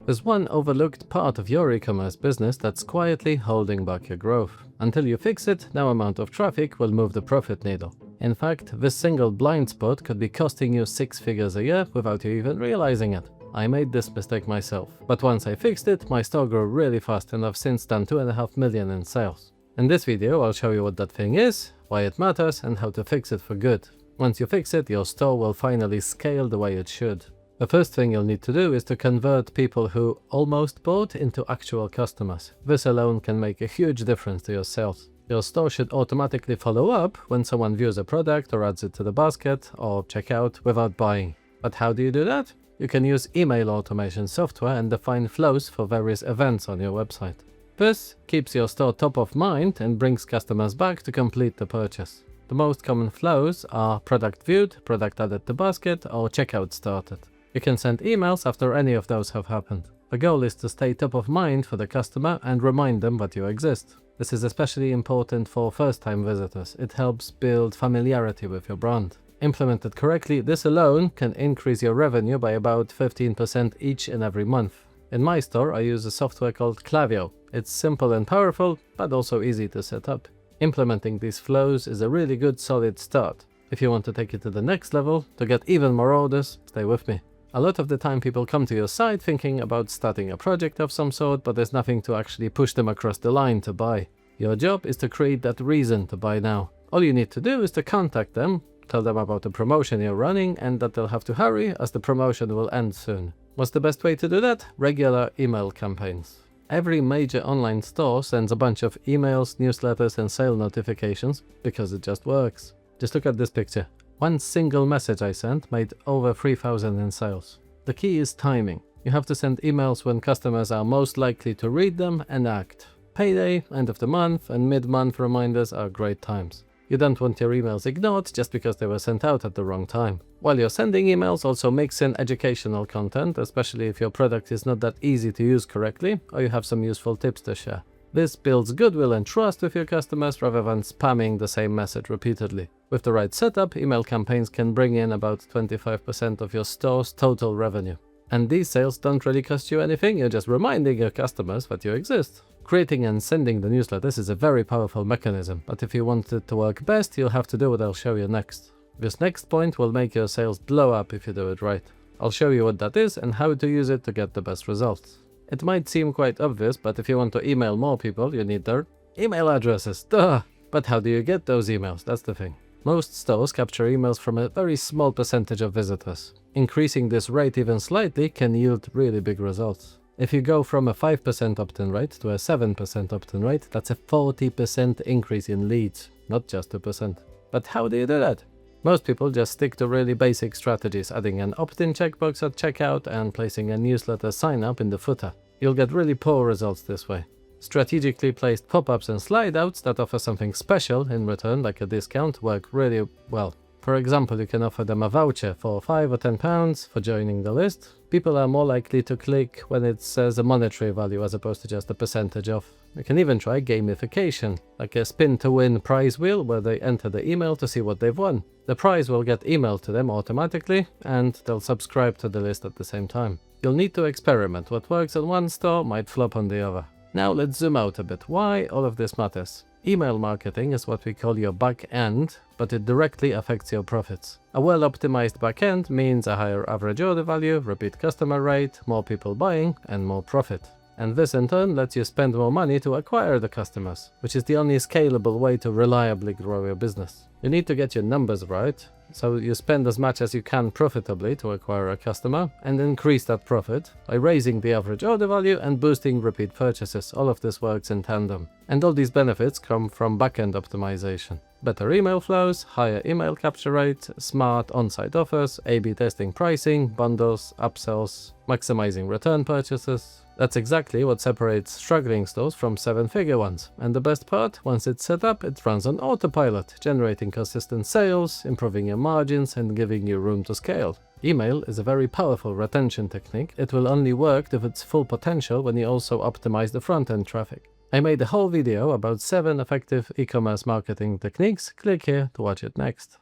There's one overlooked part of your e-commerce business that's quietly holding back your growth. Until you fix it, no amount of traffic will move the profit needle. In fact, this single blind spot could be costing you 6 figures a year without you even realizing it. I made this mistake myself, but once I fixed it, my store grew really fast and I've since done 2.5 million in sales. In this video, I'll show you what that thing is, why it matters, and how to fix it for good. Once you fix it, your store will finally scale the way it should. The first thing you'll need to do is to convert people who almost bought into actual customers. This alone can make a huge difference to your sales. Your store should automatically follow up when someone views a product or adds it to the basket or checkout without buying. But how do you do that? You can use email automation software and define flows for various events on your website. This keeps your store top of mind and brings customers back to complete the purchase. The most common flows are product viewed, product added to basket, or checkout started. You can send emails after any of those have happened. The goal is to stay top of mind for the customer and remind them that you exist. This is especially important for first-time visitors. It helps build familiarity with your brand. Implemented correctly, this alone can increase your revenue by about 15% each and every month. In my store, I use a software called Klaviyo. It's simple and powerful, but also easy to set up. Implementing these flows is a really good solid start. If you want to take it to the next level, to get even more orders, stay with me. A lot of the time people come to your site thinking about starting a project of some sort, but there's nothing to actually push them across the line to buy. Your job is to create that reason to buy now. All you need to do is to contact them, tell them about the promotion you're running and that they'll have to hurry as the promotion will end soon. What's the best way to do that? Regular email campaigns. Every major online store sends a bunch of emails, newsletters and sale notifications because it just works. Just look at this picture. One single message I sent made over 3,000 in sales. The key is timing. You have to send emails when customers are most likely to read them and act. Payday, end of the month and mid-month reminders are great times. You don't want your emails ignored just because they were sent out at the wrong time. While you're sending emails, also mix in educational content, especially if your product is not that easy to use correctly or you have some useful tips to share. This builds goodwill and trust with your customers rather than spamming the same message repeatedly. With the right setup, email campaigns can bring in about 25% of your store's total revenue. And these sales don't really cost you anything, you're just reminding your customers that you exist. Creating and sending the newsletters is a very powerful mechanism, but if you want it to work best, you'll have to do what I'll show you next. This next point will make your sales blow up if you do it right. I'll show you what that is and how to use it to get the best results. It might seem quite obvious, but if you want to email more people, you need their email addresses. Duh! But how do you get those emails? That's the thing. Most stores capture emails from a very small percentage of visitors. Increasing this rate even slightly can yield really big results. If you go from a 5% opt-in rate to a 7% opt-in rate, that's a 40% increase in leads, not just 2%. But how do you do that? Most people just stick to really basic strategies, adding an opt-in checkbox at checkout and placing a newsletter sign-up in the footer. You'll get really poor results this way. Strategically placed pop-ups and slide-outs that offer something special in return, like a discount, work really well. For example, you can offer them a voucher for £5 or £10 for joining the list. People are more likely to click when it says a monetary value as opposed to just a percentage off. You can even try gamification, like a spin-to-win prize wheel where they enter the email to see what they've won. The prize will get emailed to them automatically and they'll subscribe to the list at the same time. You'll need to experiment. What works on one store might flop on the other. Now let's zoom out a bit. Why all of this matters? Email marketing is what we call your back end, but it directly affects your profits. A well-optimized back end means a higher average order value, repeat customer rate, more people buying, and more profit. And this in turn lets you spend more money to acquire the customers, which is the only scalable way to reliably grow your business. You need to get your numbers right, so you spend as much as you can profitably to acquire a customer and increase that profit by raising the average order value and boosting repeat purchases. All of this works in tandem. And all these benefits come from backend optimization. Better email flows, higher email capture rate, smart on-site offers, A/B testing pricing, bundles, upsells, maximizing return purchases. That's exactly what separates struggling stores from seven-figure ones. And the best part, once it's set up, it runs on autopilot, generating consistent sales, improving your margins, and giving you room to scale. Email is a very powerful retention technique. It will only work to its full potential when you also optimize the front-end traffic. I made a whole video about 7 effective e-commerce marketing techniques. Click here to watch it next.